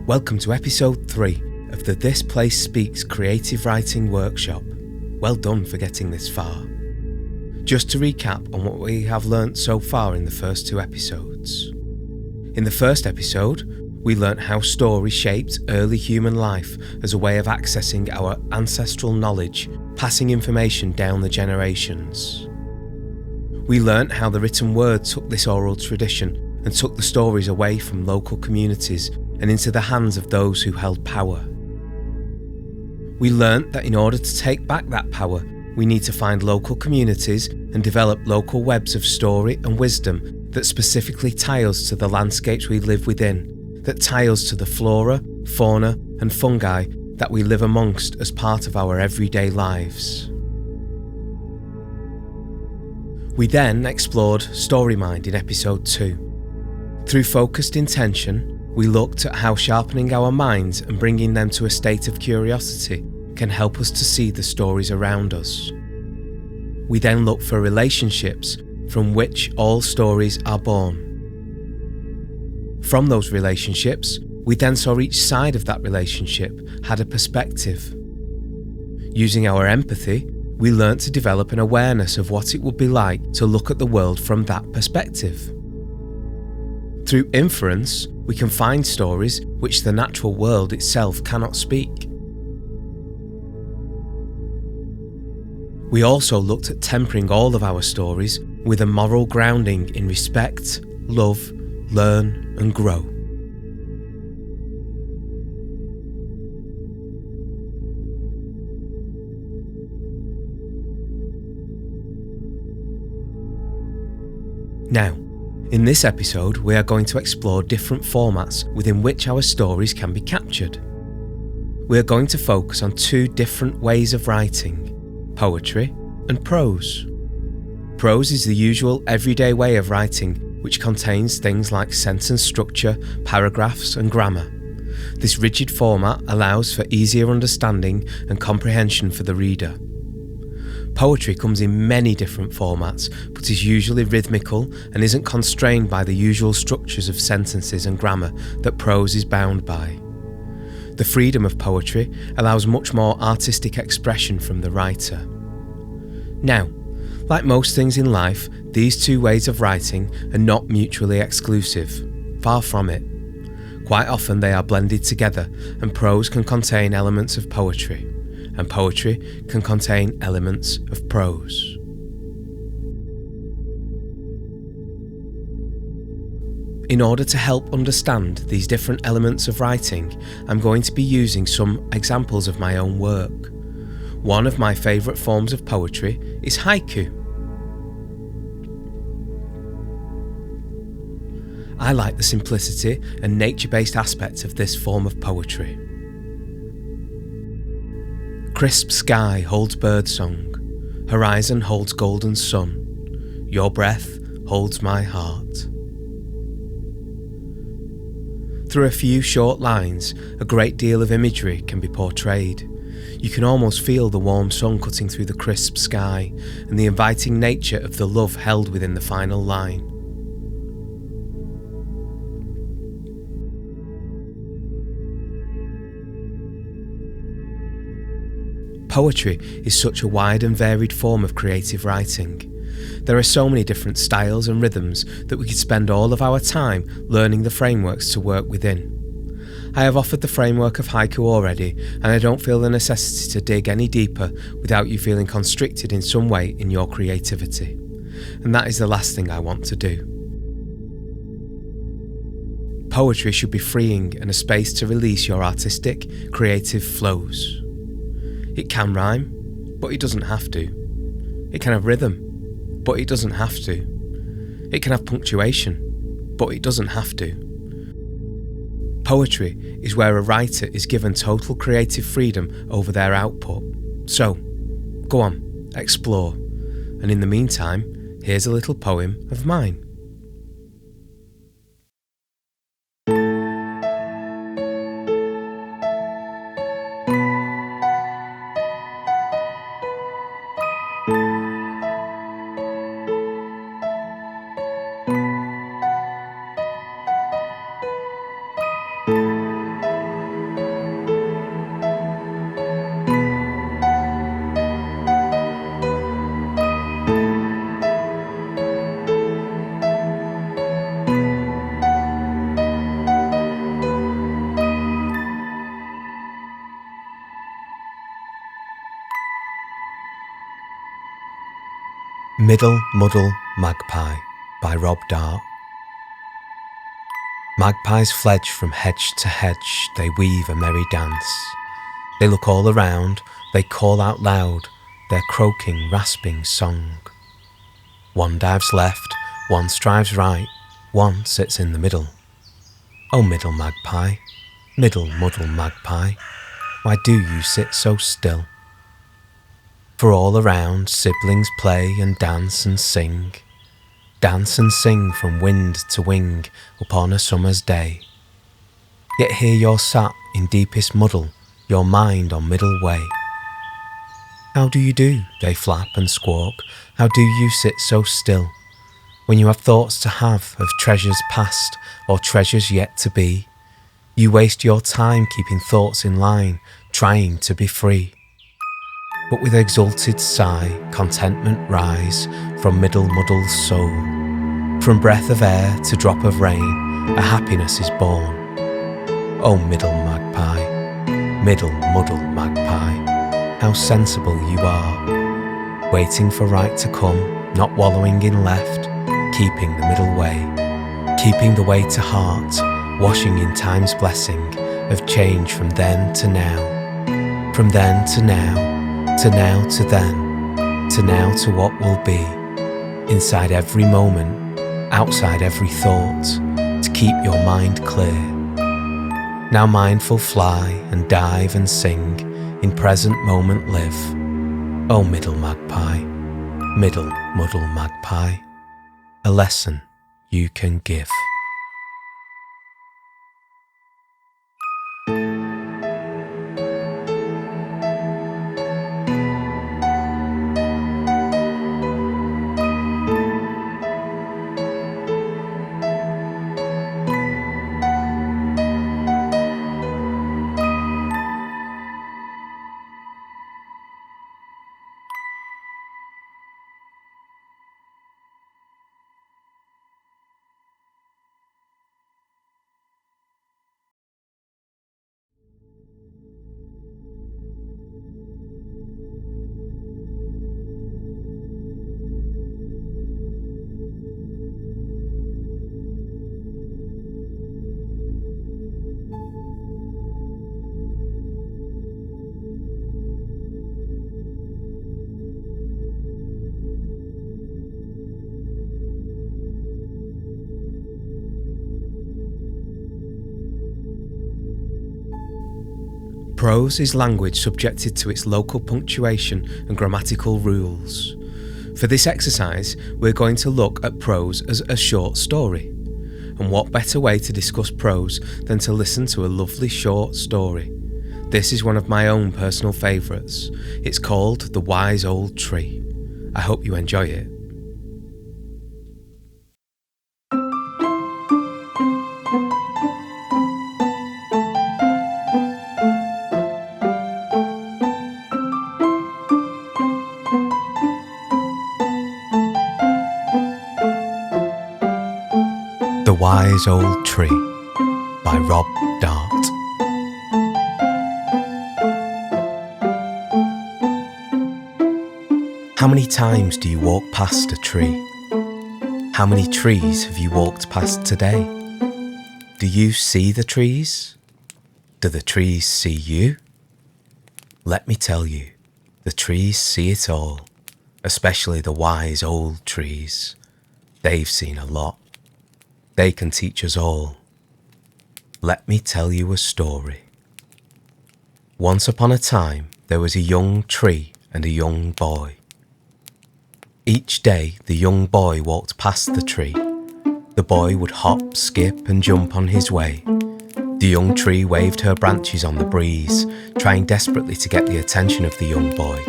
Welcome to episode 3 of the This Place Speaks Creative Writing Workshop. Well done for getting this far. Just to recap on what we have learnt so far in the first 2 episodes. In the first episode, we learnt how story shaped early human life as a way of accessing our ancestral knowledge, passing information down the generations. We learnt how the written word took this oral tradition and took the stories away from local communities and into the hands of those who held power. We learnt that in order to take back that power, we need to find local communities and develop local webs of story and wisdom that specifically tie us to the landscapes we live within, that tie us to the flora, fauna and fungi that we live amongst as part of our everyday lives. We then explored StoryMind in episode 2. Through focused intention, we looked at how sharpening our minds and bringing them to a state of curiosity can help us to see the stories around us. We then looked for relationships from which all stories are born. From those relationships, we then saw each side of that relationship had a perspective. Using our empathy, we learnt to develop an awareness of what it would be like to look at the world from that perspective. Through inference, we can find stories which the natural world itself cannot speak. We also looked at tempering all of our stories with a moral grounding in respect, love, learn and grow. Now, in this episode, we are going to explore different formats within which our stories can be captured. We are going to focus on 2 different ways of writing, poetry and prose. Prose is the usual everyday way of writing, which contains things like sentence structure, paragraphs and grammar. This rigid format allows for easier understanding and comprehension for the reader. Poetry comes in many different formats, but is usually rhythmical and isn't constrained by the usual structures of sentences and grammar that prose is bound by. The freedom of poetry allows much more artistic expression from the writer. Now, like most things in life, these 2 ways of writing are not mutually exclusive. Far from it. Quite often they are blended together, and prose can contain elements of poetry, and poetry can contain elements of prose. In order to help understand these different elements of writing, I'm going to be using some examples of my own work. One of my favourite forms of poetry is haiku. I like the simplicity and nature-based aspects of this form of poetry. Crisp sky holds birdsong, horizon holds golden sun, your breath holds my heart. Through a few short lines, a great deal of imagery can be portrayed. You can almost feel the warm sun cutting through the crisp sky and the inviting nature of the love held within the final line. Poetry is such a wide and varied form of creative writing. There are so many different styles and rhythms that we could spend all of our time learning the frameworks to work within. I have offered the framework of haiku already, and I don't feel the necessity to dig any deeper without you feeling constricted in some way in your creativity. And that is the last thing I want to do. Poetry should be freeing and a space to release your artistic, creative flows. It can rhyme, but it doesn't have to. It can have rhythm, but it doesn't have to. It can have punctuation, but it doesn't have to. Poetry is where a writer is given total creative freedom over their output. So, go on, explore. And in the meantime, here's a little poem of mine. Middle Muddle Magpie by Rob Dart. Magpies fledge from hedge to hedge, they weave a merry dance. They look all around, they call out loud, their croaking, rasping song. One dives left, one strives right, one sits in the middle. Oh middle magpie, middle muddle magpie, why do you sit so still? For all around siblings play and dance and sing. Dance and sing from wind to wing upon a summer's day. Yet here you're sat in deepest muddle, your mind on middle way. How do you do? They flap and squawk. How do you sit so still? When you have thoughts to have of treasures past or treasures yet to be, you waste your time keeping thoughts in line, trying to be free. But with exalted sigh, contentment rise from middle muddle's soul. From breath of air to drop of rain, a happiness is born. Oh middle magpie, middle muddle magpie, how sensible you are. Waiting for right to come, not wallowing in left, keeping the middle way. Keeping the way to heart, washing in time's blessing of change from then to now. From then to now. To now to then, to now to what will be, inside every moment, outside every thought, to keep your mind clear. Now mindful fly and dive and sing, in present moment live. Oh middle magpie, middle muddle magpie, a lesson you can give. Prose is language subjected to its local punctuation and grammatical rules. For this exercise, we're going to look at prose as a short story. And what better way to discuss prose than to listen to a lovely short story? This is one of my own personal favourites. It's called The Wise Old Tree. I hope you enjoy it. The Wise Old Tree by Rob Dart. How many times do you walk past a tree? How many trees have you walked past today? Do you see the trees? Do the trees see you? Let me tell you, the trees see it all, especially the wise old trees. They've seen a lot. They can teach us all. Let me tell you a story. Once upon a time, there was a young tree and a young boy. Each day, the young boy walked past the tree. The boy would hop, skip, and jump on his way. The young tree waved her branches on the breeze, trying desperately to get the attention of the young boy.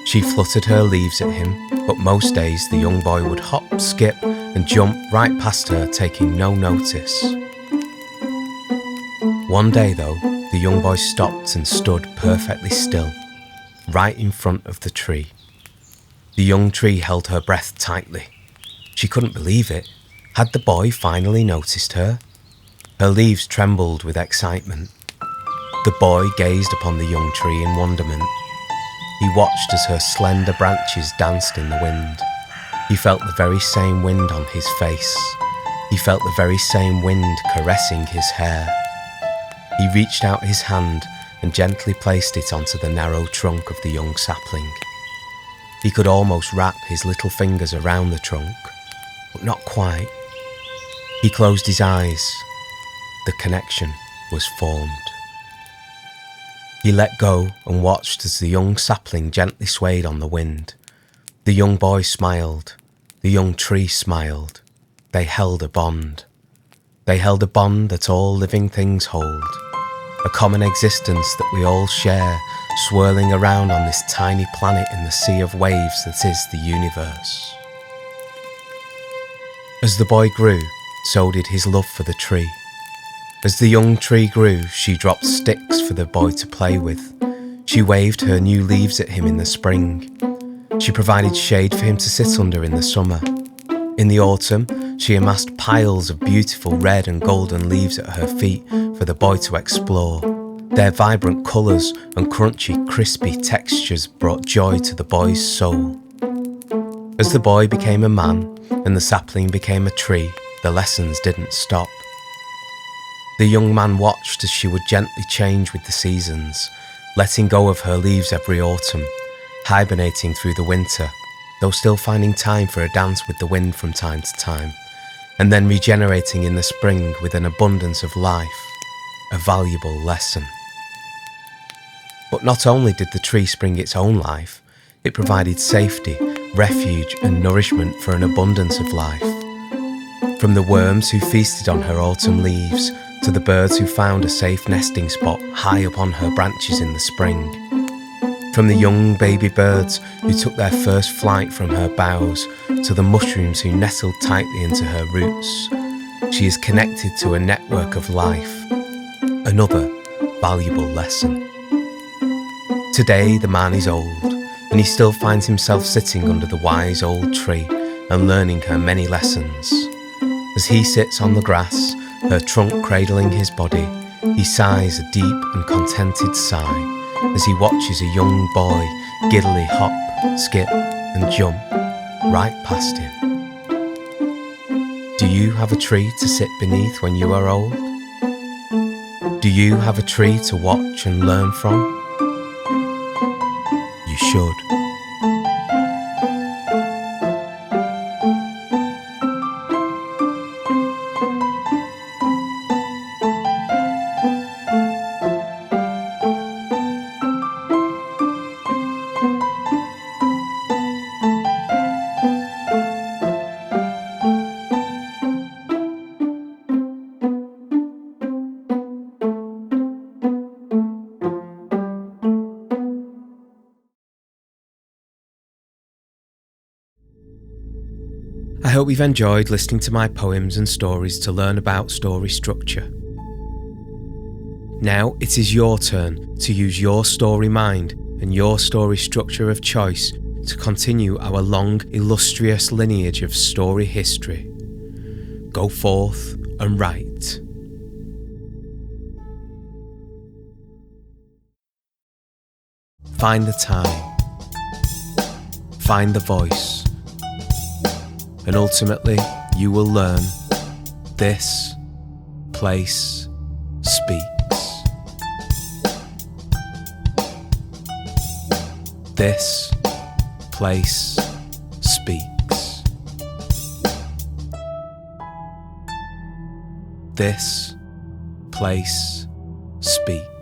She fluttered her leaves at him, but most days the young boy would hop, skip, and jump right past her, taking no notice. One day, though, the young boy stopped and stood perfectly still, right in front of the tree. The young tree held her breath tightly. She couldn't believe it. Had the boy finally noticed her? Her leaves trembled with excitement. The boy gazed upon the young tree in wonderment. He watched as her slender branches danced in the wind. He felt the very same wind on his face. He felt the very same wind caressing his hair. He reached out his hand and gently placed it onto the narrow trunk of the young sapling. He could almost wrap his little fingers around the trunk, but not quite. He closed his eyes. The connection was formed. He let go and watched as the young sapling gently swayed on the wind. The young boy smiled. The young tree smiled. They held a bond. They held a bond that all living things hold. A common existence that we all share, swirling around on this tiny planet in the sea of waves that is the universe. As the boy grew, so did his love for the tree. As the young tree grew, she dropped sticks for the boy to play with. She waved her new leaves at him in the spring. She provided shade for him to sit under in the summer. In the autumn, she amassed piles of beautiful red and golden leaves at her feet for the boy to explore. Their vibrant colours and crunchy, crispy textures brought joy to the boy's soul. As the boy became a man and the sapling became a tree, the lessons didn't stop. The young man watched as she would gently change with the seasons, letting go of her leaves every autumn, hibernating through the winter, though still finding time for a dance with the wind from time to time, and then regenerating in the spring with an abundance of life, a valuable lesson. But not only did the tree spring its own life, it provided safety, refuge and nourishment for an abundance of life. From the worms who feasted on her autumn leaves, to the birds who found a safe nesting spot high up on her branches in the spring. From the young baby birds who took their first flight from her boughs, to the mushrooms who nestled tightly into her roots, she is connected to a network of life. Another valuable lesson. Today the man is old, and he still finds himself sitting under the wise old tree and learning her many lessons. As he sits on the grass, her trunk cradling his body, he sighs a deep and contented sigh as he watches a young boy giddily hop, skip and jump right past him. Do you have a tree to sit beneath when you are old? Do you have a tree to watch and learn from? You should. I hope you've enjoyed listening to my poems and stories to learn about story structure. Now it is your turn to use your story mind and your story structure of choice to continue our long, illustrious lineage of story history. Go forth and write. Find the time. Find the voice. And ultimately, you will learn this place speaks. This place speaks. This place speaks.